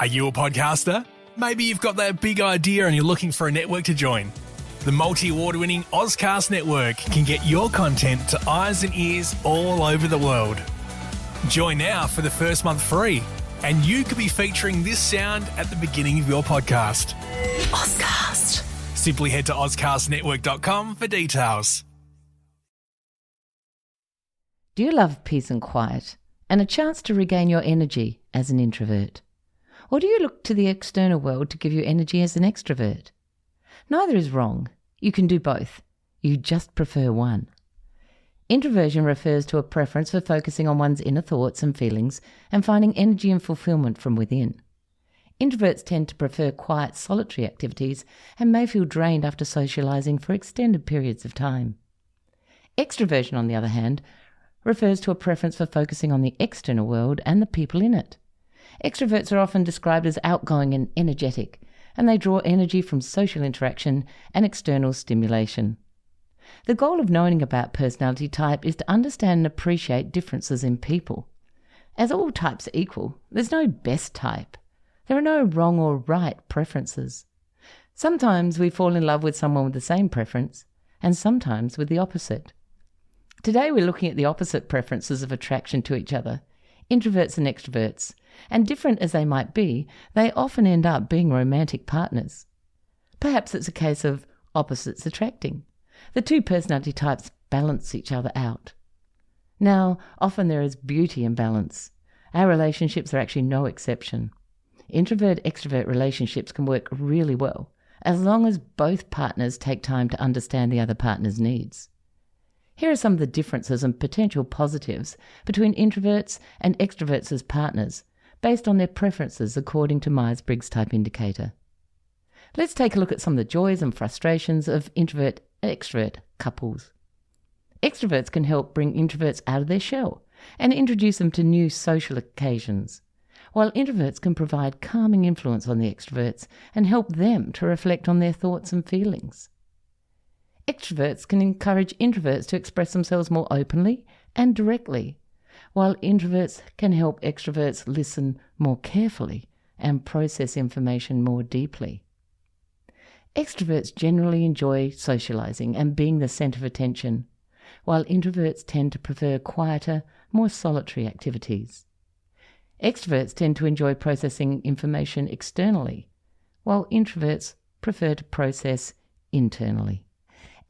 Are you a podcaster? Maybe you've got that big idea and you're looking for a network to join. The multi-award-winning Ozcast Network can get your content to eyes and ears all over the world. Join now for the first month free, and you could be featuring this sound at the beginning of your podcast. Ozcast. Simply head to ozcastnetwork.com for details. Do you love peace and quiet and a chance to regain your energy as an introvert? Or do you look to the external world to give you energy as an extrovert? Neither is wrong. You can do both. You just prefer one. Introversion refers to a preference for focusing on one's inner thoughts and feelings and finding energy and fulfillment from within. Introverts tend to prefer quiet, solitary activities and may feel drained after socializing for extended periods of time. Extroversion, on the other hand, refers to a preference for focusing on the external world and the people in it. Extroverts are often described as outgoing and energetic, and they draw energy from social interaction and external stimulation. The goal of knowing about personality type is to understand and appreciate differences in people. As all types are equal, there's no best type. There are no wrong or right preferences. Sometimes we fall in love with someone with the same preference, and sometimes with the opposite. Today we're looking at the opposite preferences of attraction to each other, introverts and extroverts, and different as they might be, they often end up being romantic partners. Perhaps it's a case of opposites attracting. The two personality types balance each other out. Now, often there is beauty in balance. Our relationships are actually no exception. Introvert-extrovert relationships can work really well, as long as both partners take time to understand the other partner's needs. Here are some of the differences and potential positives between introverts and extroverts as partners, based on their preferences according to Myers-Briggs Type Indicator. Let's take a look at some of the joys and frustrations of introvert and extrovert couples. Extroverts can help bring introverts out of their shell and introduce them to new social occasions, while introverts can provide calming influence on the extroverts and help them to reflect on their thoughts and feelings. Extroverts can encourage introverts to express themselves more openly and directly, while introverts can help extroverts listen more carefully and process information more deeply. Extroverts generally enjoy socializing and being the center of attention, while introverts tend to prefer quieter, more solitary activities. Extroverts tend to enjoy processing information externally, while introverts prefer to process internally.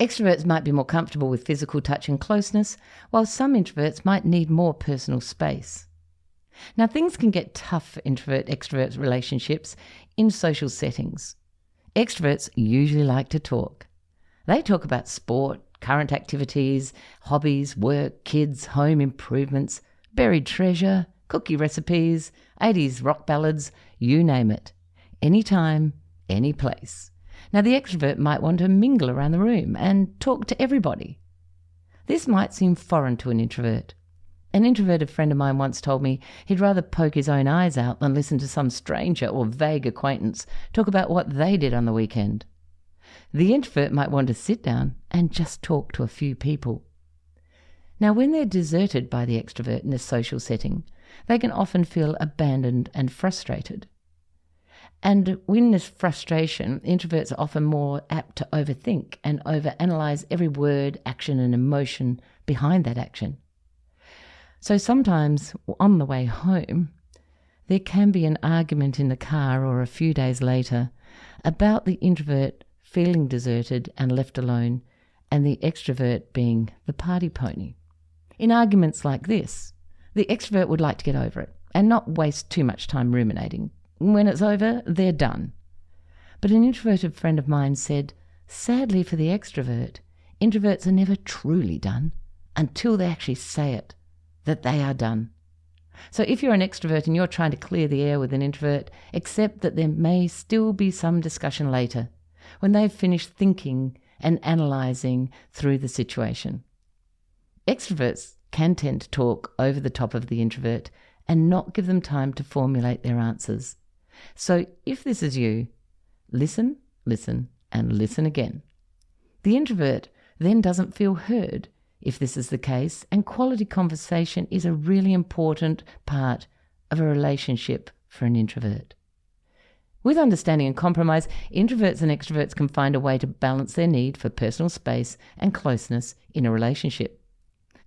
Extroverts might be more comfortable with physical touch and closeness, while some introverts might need more personal space. Now, things can get tough for introvert-extrovert relationships in social settings. Extroverts usually like to talk. They talk about sport, current activities, hobbies, work, kids, home improvements, buried treasure, cookie recipes, 80s rock ballads, you name it. Anytime, any place. Now, the extrovert might want to mingle around the room and talk to everybody. This might seem foreign to an introvert. An introverted friend of mine once told me he'd rather poke his own eyes out than listen to some stranger or vague acquaintance talk about what they did on the weekend. The introvert might want to sit down and just talk to a few people. Now, when they're deserted by the extrovert in a social setting, they can often feel abandoned and frustrated. And in this frustration, introverts are often more apt to overthink and overanalyze every word, action, and emotion behind that action. So sometimes on the way home, there can be an argument in the car or a few days later about the introvert feeling deserted and left alone and the extrovert being the party pony. In arguments like this, the extrovert would like to get over it and not waste too much time ruminating. When it's over, they're done. But an introverted friend of mine said, sadly for the extrovert, introverts are never truly done until they actually say it, that they are done. So if you're an extrovert and you're trying to clear the air with an introvert, accept that there may still be some discussion later, when they've finished thinking and analysing through the situation. Extroverts can tend to talk over the top of the introvert and not give them time to formulate their answers. So if this is you, listen, and listen again. The introvert then doesn't feel heard if this is the case, and quality conversation is a really important part of a relationship for an introvert. With understanding and compromise, introverts and extroverts can find a way to balance their need for personal space and closeness in a relationship.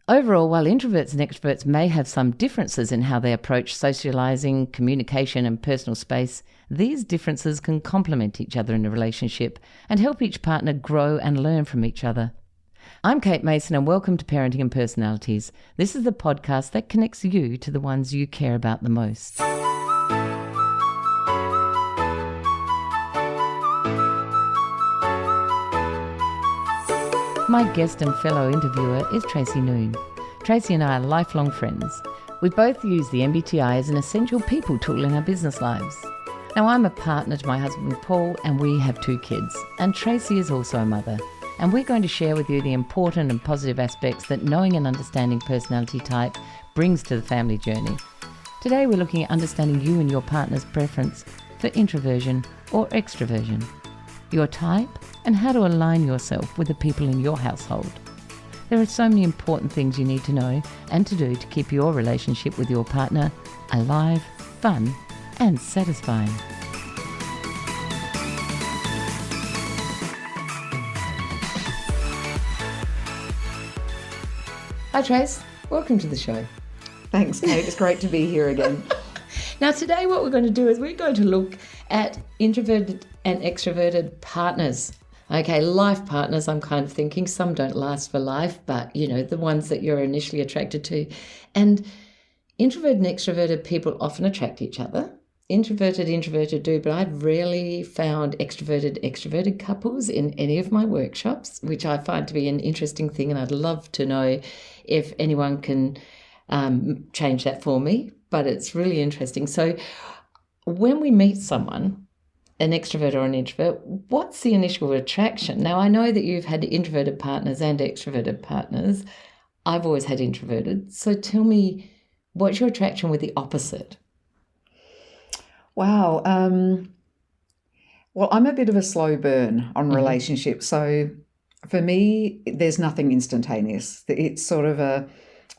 Overall, while introverts and extroverts may have some differences in how they approach socializing, communication, and personal space, these differences can complement each other in a relationship and help each partner grow and learn from each other. I'm Kate Mason, and welcome to Parenting and Personalities. This is the podcast that connects you to the ones you care about the most. My guest and fellow interviewer is Tracy Noon. Tracy and I are lifelong friends. We both use the MBTI as an essential people tool in our business lives. Now, I'm a partner to my husband Paul, and we have 2 kids. And Tracy is also a mother. And we're going to share with you the important and positive aspects that knowing and understanding personality type brings to the family journey. Today, we're looking at understanding you and your partner's preference for introversion or extroversion, your type, and how to align yourself with the people in your household. There are so many important things you need to know and to do to keep your relationship with your partner alive, fun, and satisfying. Hi Trace, welcome to the show. Thanks, Kate. It's great to be here again. Now today what we're going to do is we're going to look at introverted and extroverted partners. Okay, life partners, I'm kind of thinking. Some don't last for life, but, the ones that you're initially attracted to. And introverted and extroverted people often attract each other. Introverted do, but I've rarely found extroverted couples in any of my workshops, which I find to be an interesting thing, and I'd love to know if anyone can change that for me, but it's really interesting. So when we meet someone, an extrovert or an introvert, what's the initial attraction? Now, I know that you've had introverted partners and extroverted partners. I've always had introverted. So tell me, what's your attraction with the opposite? Wow. Well, I'm a bit of a slow burn on relationships. So for me, there's nothing instantaneous. It's sort of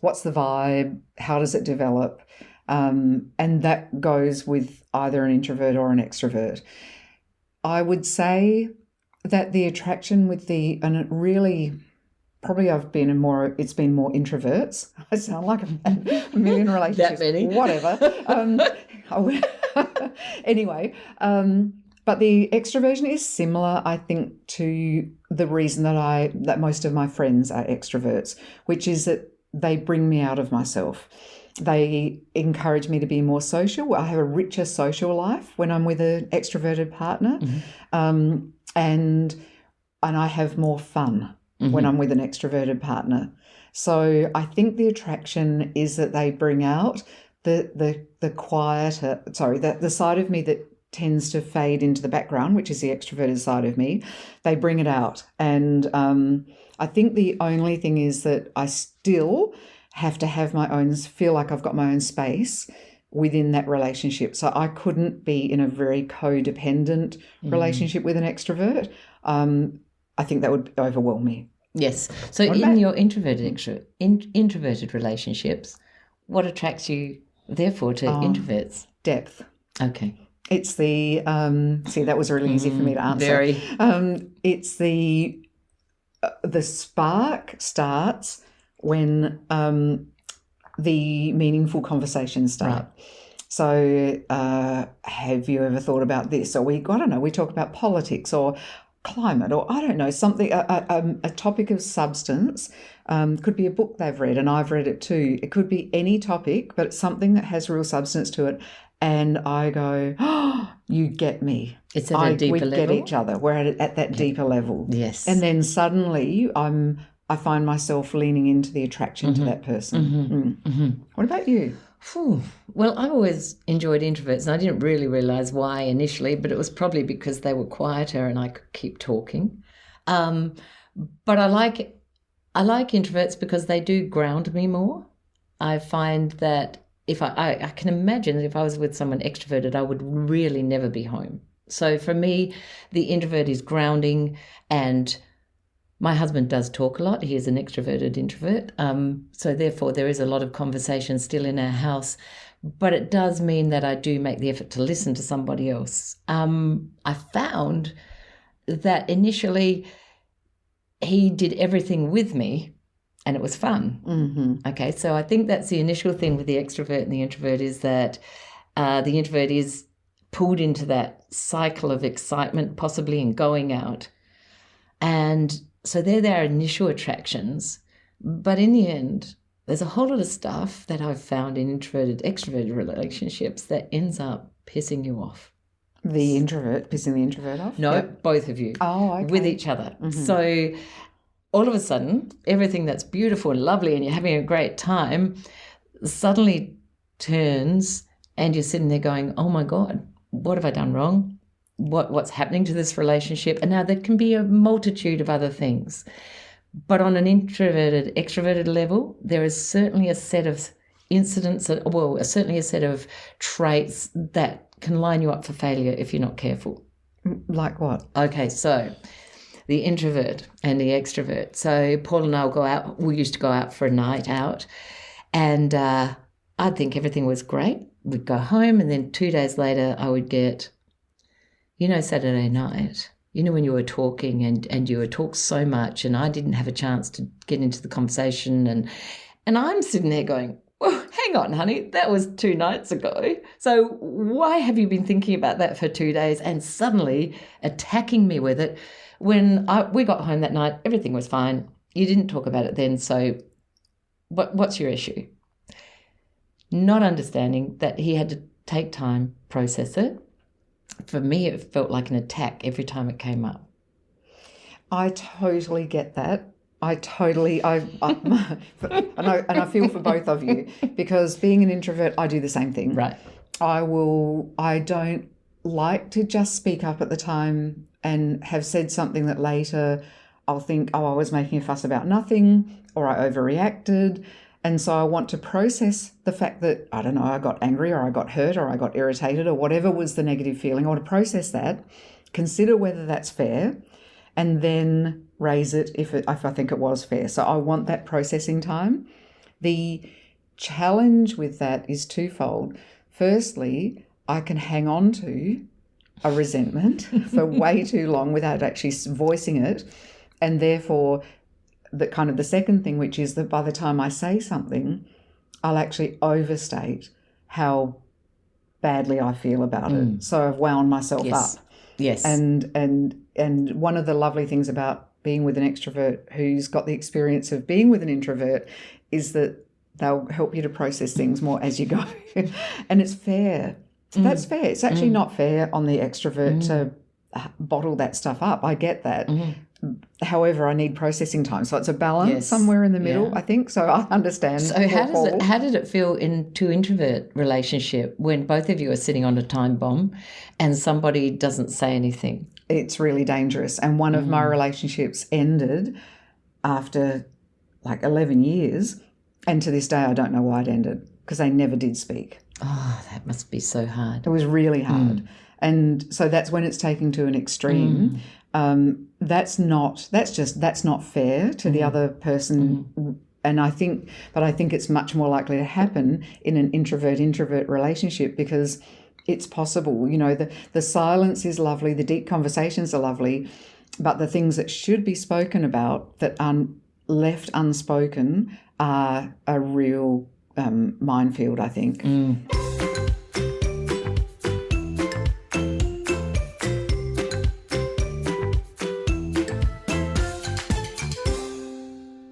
what's the vibe? How does it develop? And that goes with either an introvert or an extrovert. I would say that the attraction with and it really, probably it's been more introverts. I sound like a million relationships. That many? Whatever. Anyway, but the extroversion is similar, I think, to the reason that most of my friends are extroverts, which is that they bring me out of myself. They encourage me to be more social. I have a richer social life when I'm with an extroverted partner, and I have more fun when I'm with an extroverted partner. So I think the attraction is that they bring out the side of me that tends to fade into the background, which is the extroverted side of me. They bring it out, and I think the only thing is that I still have to have feel like I've got my own space within that relationship. So I couldn't be in a very codependent relationship with an extrovert. I think that would overwhelm me. Yes. So your introverted relationships, what attracts you therefore to introverts? Depth. Okay. It's the that was really easy for me to answer. Very. It's the spark starts when the meaningful conversations start. Right. So have you ever thought about this? Or we talk about politics or climate, or I don't know, something, a topic of substance. Could be a book they've read and I've read it too. It could be any topic, but it's something that has real substance to it. And I go, oh, you get me. It's at a deeper level. We get each other. We're at that deeper level. Yes. And then suddenly I find myself leaning into the attraction to that person. What about you? Well, I've always enjoyed introverts, and I didn't really realise why initially, but it was probably because they were quieter and I could keep talking. But I like introverts because they do ground me more. I find that if I can imagine that if I was with someone extroverted, I would really never be home. So for me, the introvert is grounding, and my husband does talk a lot. He is an extroverted introvert. So therefore, there is a lot of conversation still in our house. but it does mean that I do make the effort to listen to somebody else. I found that initially he did everything with me and it was fun. Mm-hmm. Okay, so I think that's the initial thing with the extrovert and the introvert, is that the introvert is pulled into that cycle of excitement, possibly in going out. And so they're their initial attractions. But in the end, there's a whole lot of stuff that I've found in introverted, extroverted relationships that ends up pissing you off. The introvert pissing the introvert off? No, Yep. both of you. Oh, okay. With each other. Mm-hmm. So all of a sudden, everything that's beautiful and lovely and you're having a great time suddenly turns and you're sitting there going, oh my God, what have I done wrong? What's happening to this relationship? And now there can be a multitude of other things. But on an introverted, extroverted level, there is certainly a set of incidents, certainly a set of traits that can line you up for failure if you're not careful. Like what? Okay, so the introvert and the extrovert. So Paul and I will go out. We used to go out for a night out, and I'd think everything was great. We'd go home, and then 2 days later I would get, Saturday night, when you were talking and you would talk so much and I didn't have a chance to get into the conversation, and I'm sitting there going, well, hang on, honey, that was 2 nights ago. So why have you been thinking about that for 2 days and suddenly attacking me with it? When we got home that night, everything was fine. You didn't talk about it then, so what's your issue? Not understanding that he had to take time, process it. For me, it felt like an attack every time it came up. I totally get that. And I feel for both of you, because being an introvert, I do the same thing. Right. I don't like to just speak up at the time and have said something that later I'll think, I was making a fuss about nothing, or I overreacted. And so I want to process the fact that, I don't know, I got angry or I got hurt or I got irritated or whatever was the negative feeling. I want to process that, consider whether that's fair, and then raise it if I think it was fair. So I want that processing time. The challenge with that is twofold. Firstly, I can hang on to a resentment for way too long without actually voicing it. And therefore, the second thing, which is that by the time I say something, I'll actually overstate how badly I feel about it. So I've wound myself up. Yes. And one of the lovely things about being with an extrovert who's got the experience of being with an introvert is that they'll help you to process things more as you go. And it's fair. That's fair. It's actually not fair on the extrovert to bottle that stuff up. I get that. However, I need processing time. So it's a balance somewhere in the middle, I think. So I understand. So how did it feel in two introvert relationship when both of you are sitting on a time bomb and somebody doesn't say anything? It's really dangerous. And one of my relationships ended after like 11 years. And to this day, I don't know why it ended, because they never did speak. Oh, that must be so hard. It was really hard. And so that's when it's taken to an extreme. That's not fair to the other person. And I think it's much more likely to happen in an introvert relationship, because it's possible. The silence is lovely, the deep conversations are lovely, but the things that should be spoken about that are left unspoken are a real minefield, I think.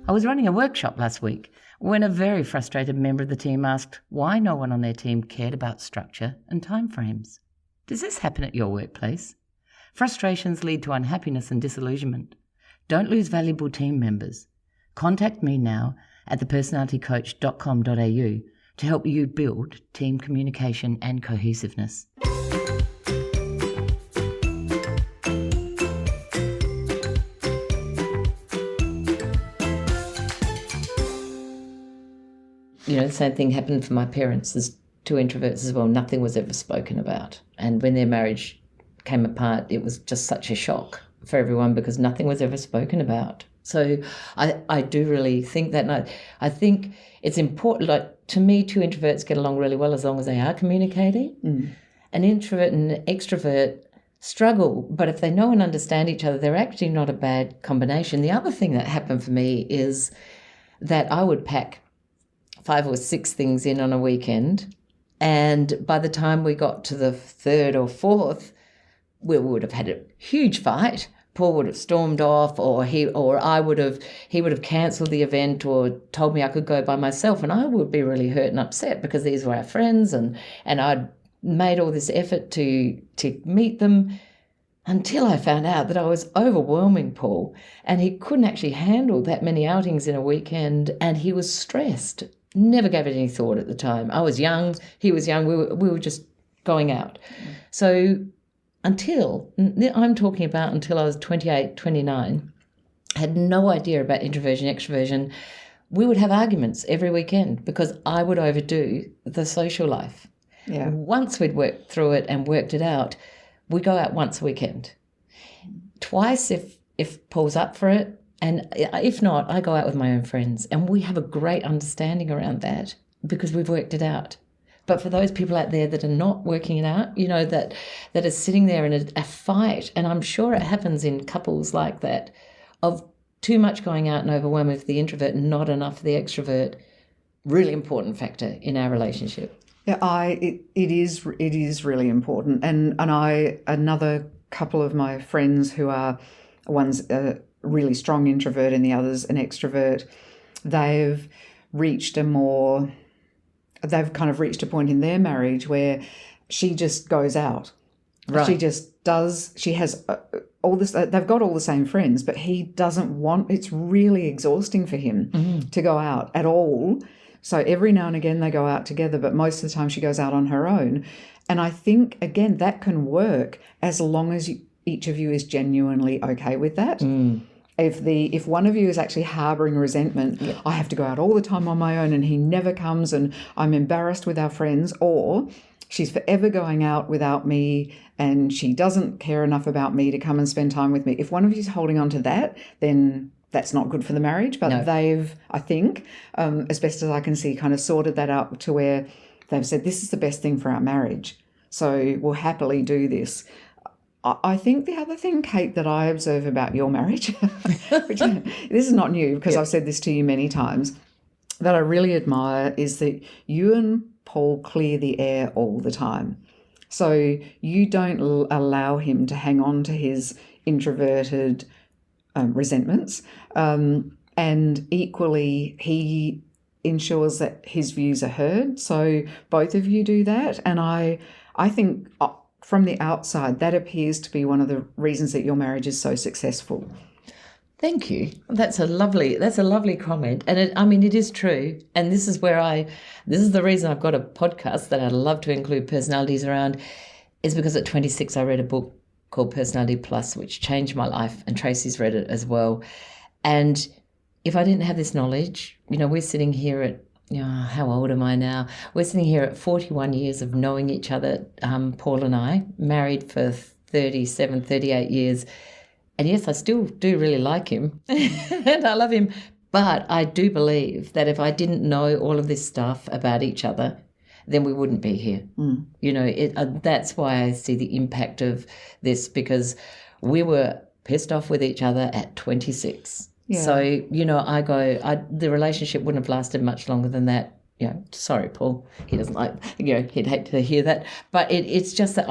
I was running a workshop last week when a very frustrated member of the team asked why no one on their team cared about structure and timeframes. Does this happen at your workplace? Frustrations lead to unhappiness and disillusionment. Don't lose valuable team members. Contact me now at thepersonalitycoach.com.au to help you build team communication and cohesiveness. The same thing happened for my parents. There's two introverts as well. Nothing was ever spoken about. And when their marriage came apart, it was just such a shock for everyone because nothing was ever spoken about. So I do really think that. And I think it's important, like, to me, two introverts get along really well as long as they are communicating. An introvert and an extrovert struggle, but if they know and understand each other, they're actually not a bad combination. The other thing that happened for me is that I would pack 5 or 6 things in on a weekend, and by the time we got to the 3rd or 4th, we would have had a huge fight. Paul would have stormed off, or he would have cancelled the event or told me I could go by myself, and I would be really hurt and upset because these were our friends, and I'd made all this effort to meet them, until I found out that I was overwhelming Paul, and he couldn't actually handle that many outings in a weekend, and he was stressed. Never gave it any thought at the time. I was young, he was young, we were just going out. So I'm talking about until I was 28, 29, I had no idea about introversion, extroversion. We would have arguments every weekend because I would overdo the social life. Yeah. Once we'd worked through it and worked it out, we go out once a weekend. Twice if Paul's up for it, and if not, I go out with my own friends, and we have a great understanding around that because we've worked it out. But for those people out there that are not working it out, you know, that are sitting there in a fight, and I'm sure it happens in couples like that, of too much going out and overwhelming for the introvert and not enough for the extrovert, really important factor in our relationship. Yeah, it is really important, and another couple of my friends who are, one's a really strong introvert and the other's an extrovert, they've kind of reached a point in their marriage where she just goes out. Right. She just does. She has all this. They've got all the same friends, but he doesn't want. It's really exhausting for him to go out at all. So every now and again they go out together, but most of the time she goes out on her own. And I think, again, that can work as long as each of you is genuinely okay with that. If one of you is actually harbouring resentment, I have to go out all the time on my own and he never comes and I'm embarrassed with our friends, or she's forever going out without me and she doesn't care enough about me to come and spend time with me. If one of you is holding on to that, then that's not good for the marriage. But they've, I think, as best as I can see, kind of sorted that out to where they've said, this is the best thing for our marriage, so we'll happily do this. I think the other thing, Kate, that I observe about your marriage, which this is not new because I've said this to you many times, that I really admire is that you and Paul clear the air all the time. So you don't allow him to hang on to his introverted resentments, and equally he ensures that his views are heard. So both of you do that, and I think from the outside that appears to be one of the reasons that your marriage is so successful. Thank you. That's a lovely comment, and it is true. And this is the reason I've got a podcast that I'd love to include personalities around, is because at 26 I read a book called Personality Plus, which changed my life, and Tracy's read it as well. And if I didn't have this knowledge, we're sitting here at, how old am I now? We're sitting here at 41 years of knowing each other, Paul and I, married for 37, 38 years. And yes, I still do really like him and I love him. But I do believe that if I didn't know all of this stuff about each other, then we wouldn't be here. That's why I see the impact of this, because we were pissed off with each other at 26. Yeah. So, the relationship wouldn't have lasted much longer than that. Sorry, Paul, he doesn't like, he'd hate to hear that. But it's just that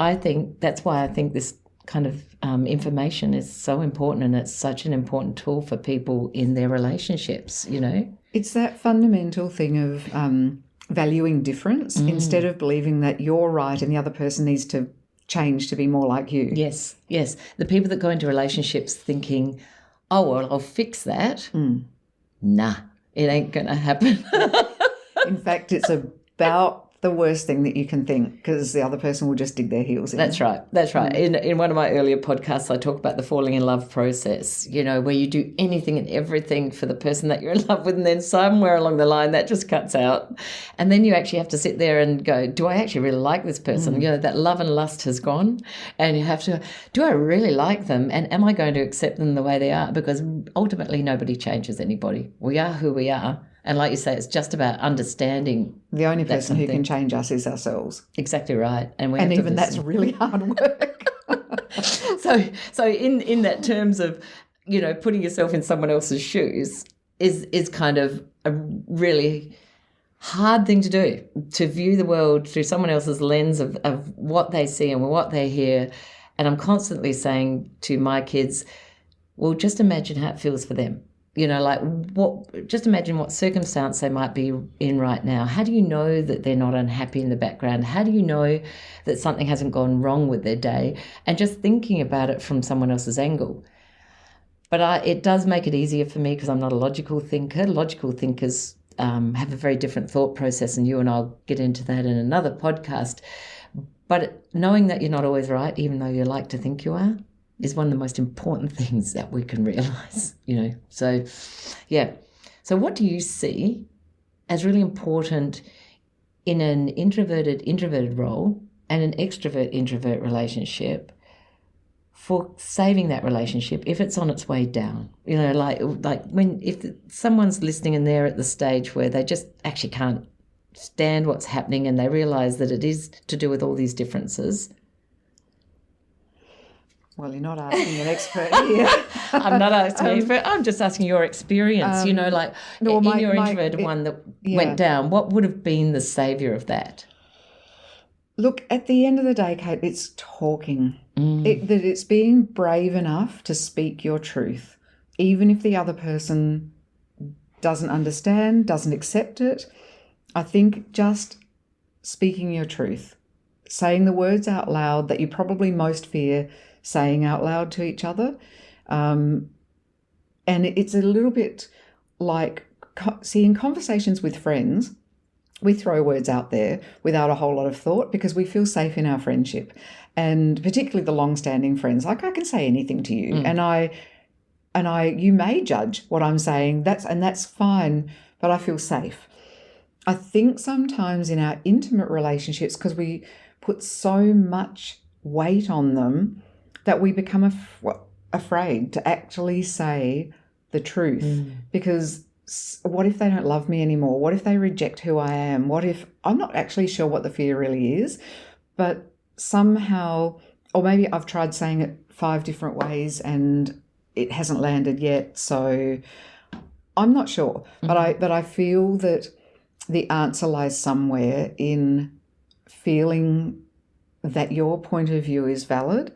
that's why I think this kind of information is so important, and it's such an important tool for people in their relationships, It's that fundamental thing of valuing difference instead of believing that you're right and the other person needs to change to be more like you. Yes. The people that go into relationships thinking, oh, well, I'll fix that. Nah, it ain't going to happen. In fact, it's about the worst thing that you can think, because the other person will just dig their heels in. That's right. In one of my earlier podcasts, I talk about the falling in love process, where you do anything and everything for the person that you're in love with, and then somewhere along the line that just cuts out. And then you actually have to sit there and go, do I actually really like this person? That love and lust has gone, and you have to, do I really like them? And am I going to accept them the way they are? Because ultimately nobody changes anybody. We are who we are. And like you say, it's just about understanding. The only person who can change us is ourselves. Exactly right. And even that's really hard work. So in that terms of, putting yourself in someone else's shoes is kind of a really hard thing to do, to view the world through someone else's lens of what they see and what they hear. And I'm constantly saying to my kids, well, just imagine how it feels for them. Just imagine what circumstance they might be in right now. How do you know that they're not unhappy in the background? How do you know that something hasn't gone wrong with their day? And just thinking about it from someone else's angle. But it does make it easier for me because I'm not a logical thinker. Logical thinkers have a very different thought process, and you and I'll get into that in another podcast. But knowing that you're not always right, even though you like to think you are, is one of the most important things that we can realise, So, yeah. So what do you see as really important in an introverted role and an extrovert-introvert relationship for saving that relationship if it's on its way down? If someone's listening and they're at the stage where they just actually can't stand what's happening and they realise that it is to do with all these differences. Well, you're not asking an expert here. I'm not asking an expert. I'm just asking your experience, in your introverted one that went down, what would have been the saviour of that? Look, at the end of the day, Kate, it's talking. It's being brave enough to speak your truth, even if the other person doesn't understand, doesn't accept it. I think just speaking your truth, saying the words out loud that you probably most fear saying out loud to each other. And it's a little bit like seeing conversations with friends. We throw words out there without a whole lot of thought because we feel safe in our friendship. And particularly the long-standing friends, like I can say anything to you and you may judge what I'm saying, that's fine, but I feel safe. I think sometimes in our intimate relationships, because we put so much weight on them, that we become afraid to actually say the truth. Because what if they don't love me anymore? What if they reject who I am? What if I'm not actually sure what the fear really is, but somehow, or maybe I've tried saying it 5 different ways and it hasn't landed yet. So I'm not sure, but I feel that the answer lies somewhere in feeling that your point of view is valid,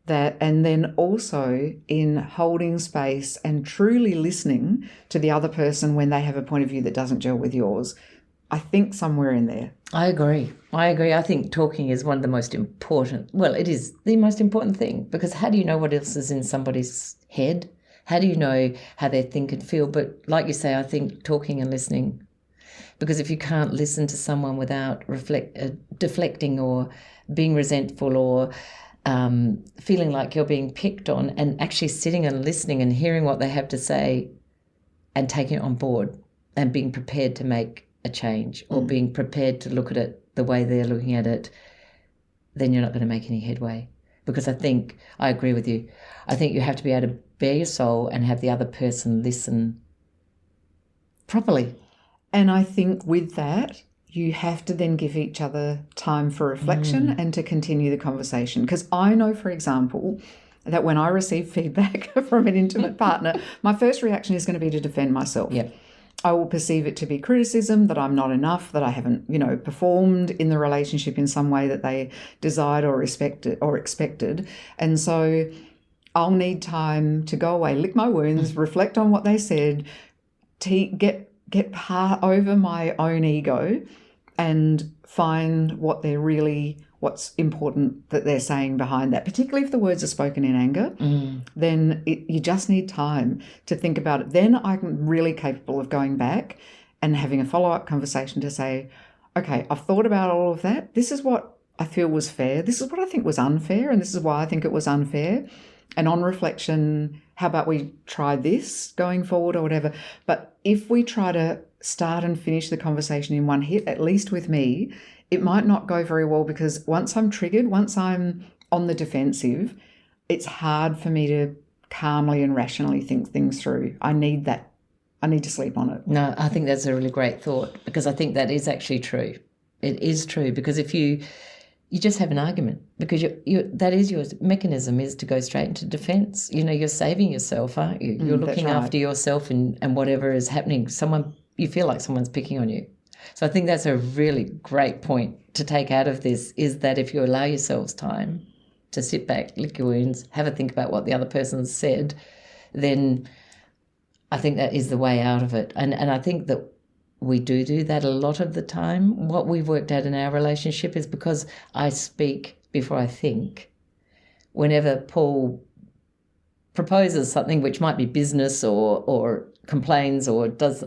and then also in holding space and truly listening to the other person when they have a point of view that doesn't gel with yours. I think somewhere in there. I agree. I think talking is one of the most important, it is the most important thing, because how do you know what else is in somebody's head? How do you know how they think and feel? But like you say, I think talking and listening, because if you can't listen to someone without deflecting or being resentful or feeling like you're being picked on, and actually sitting and listening and hearing what they have to say and taking it on board and being prepared to make a change or being prepared to look at it the way they're looking at it, then you're not going to make any headway. Because I agree with you. I think you have to be able to bare your soul and have the other person listen properly. And I think with that, you have to then give each other time for reflection and to continue the conversation. Because I know, for example, that when I receive feedback from an intimate partner, my first reaction is going to be to defend myself. Yep. I will perceive it to be criticism, that I'm not enough, that I haven't, performed in the relationship in some way that they desired or expected. And so I'll need time to go away, lick my wounds, reflect on what they said, get over my own ego and find what's important that they're saying behind that, particularly if the words are spoken in anger, then you just need time to think about it. Then I'm really capable of going back and having a follow-up conversation to say, okay, I've thought about all of that. This is what I feel was fair. This is what I think was unfair. And this is why I think it was unfair. And on reflection, how about we try this going forward or whatever? But if we try to start and finish the conversation in one hit, at least with me, it might not go very well, because once I'm triggered, once I'm on the defensive, it's hard for me to calmly and rationally think things through. I need that. I need to sleep on it. No, I think that's a really great thought, because I think that is actually true. It is true, because if you just have an argument, because that is your mechanism, is to go straight into defence. You're saving yourself, aren't you? You're looking after yourself and whatever is happening. You feel like someone's picking on you. So I think that's a really great point to take out of this, is that if you allow yourselves time to sit back, lick your wounds, have a think about what the other person said, then I think that is the way out of it. And I think that we do that a lot of the time. What we've worked out in our relationship is, because I speak before I think, whenever Paul proposes something which might be business or complains or does,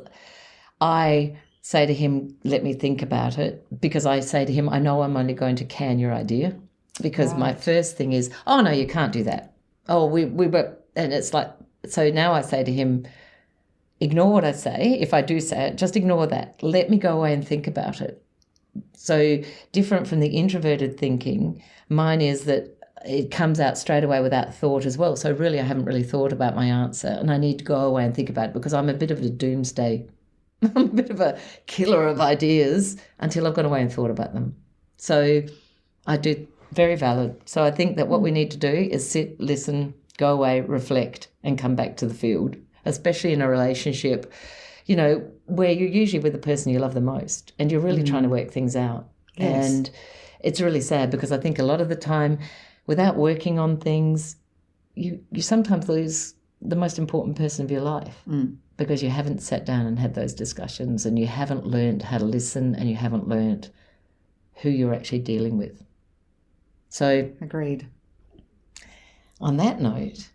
I say to him, let me think about it, because I say to him, I know I'm only going to can your idea, because my first thing is, oh, no, you can't do that. Oh, we were, and it's like, so now I say to him, ignore what I say. If I do say it, just ignore that. Let me go away and think about it. So different from the introverted thinking, mine is that it comes out straight away without thought as well. So really I haven't really thought about my answer, and I need to go away and think about it, because I'm a bit of a doomsday. I'm a bit of a killer of ideas until I've gone away and thought about them. So I do, very valid. So I think that what we need to do is sit, listen, go away, reflect, and come back to the field, especially in a relationship, where you're usually with the person you love the most and you're really trying to work things out. Yes. And it's really sad, because I think a lot of the time, without working on things, you sometimes lose the most important person of your life, because you haven't sat down and had those discussions, and you haven't learned how to listen, and you haven't learned who you're actually dealing with. So, agreed. On that note,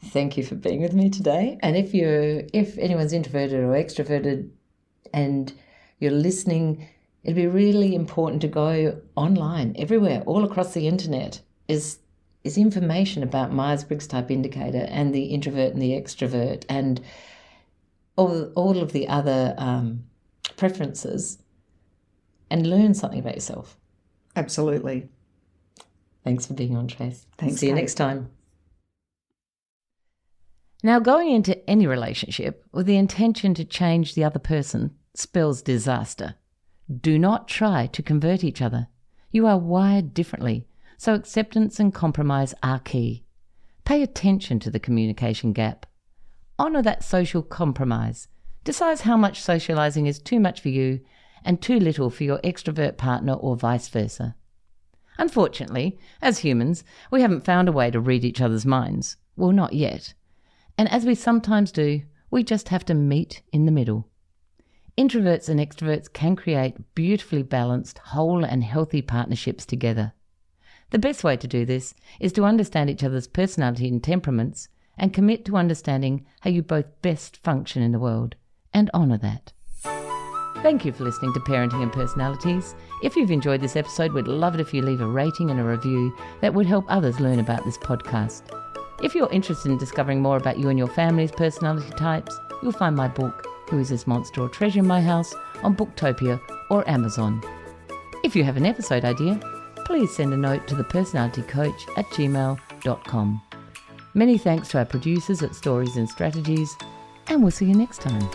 thank you for being with me today. And if anyone's introverted or extroverted and you're listening, it'd be really important to go online. Everywhere, all across the internet, is information about Myers-Briggs type indicator and the introvert and the extrovert and all of the other preferences, and learn something about yourself. Absolutely. Thanks for being on, Trace. Thanks. See you next time. Now, going into any relationship with the intention to change the other person spells disaster. Do not try to convert each other. You are wired differently, so acceptance and compromise are key. Pay attention to the communication gap. Honour that social compromise. Decide how much socialising is too much for you and too little for your extrovert partner, or vice versa. Unfortunately, as humans, we haven't found a way to read each other's minds. Well, not yet. And as we sometimes do, we just have to meet in the middle. Introverts and extroverts can create beautifully balanced, whole and healthy partnerships together. The best way to do this is to understand each other's personality and temperaments, and commit to understanding how you both best function in the world, and honour that. Thank you for listening to Parenting and Personalities. If you've enjoyed this episode, we'd love it if you leave a rating and a review that would help others learn about this podcast. If you're interested in discovering more about you and your family's personality types, you'll find my book, Who is This Monster or Treasure in My House, on Booktopia or Amazon. If you have an episode idea, please send a note to thepersonitycoach@gmail.com. Many thanks to our producers at Stories and Strategies, and we'll see you next time.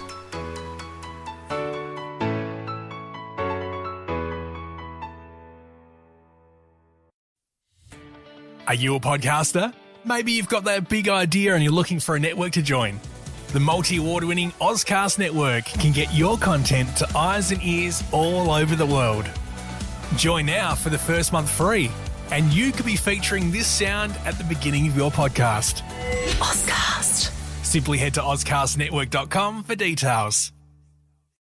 Are you a podcaster? Maybe you've got that big idea and you're looking for a network to join. The multi-award-winning Ozcast network can get your content to eyes and ears all over the world. Join now for the first month free, and you could be featuring this sound at the beginning of your podcast. Ozcast. Simply head to ozcastnetwork.com for details.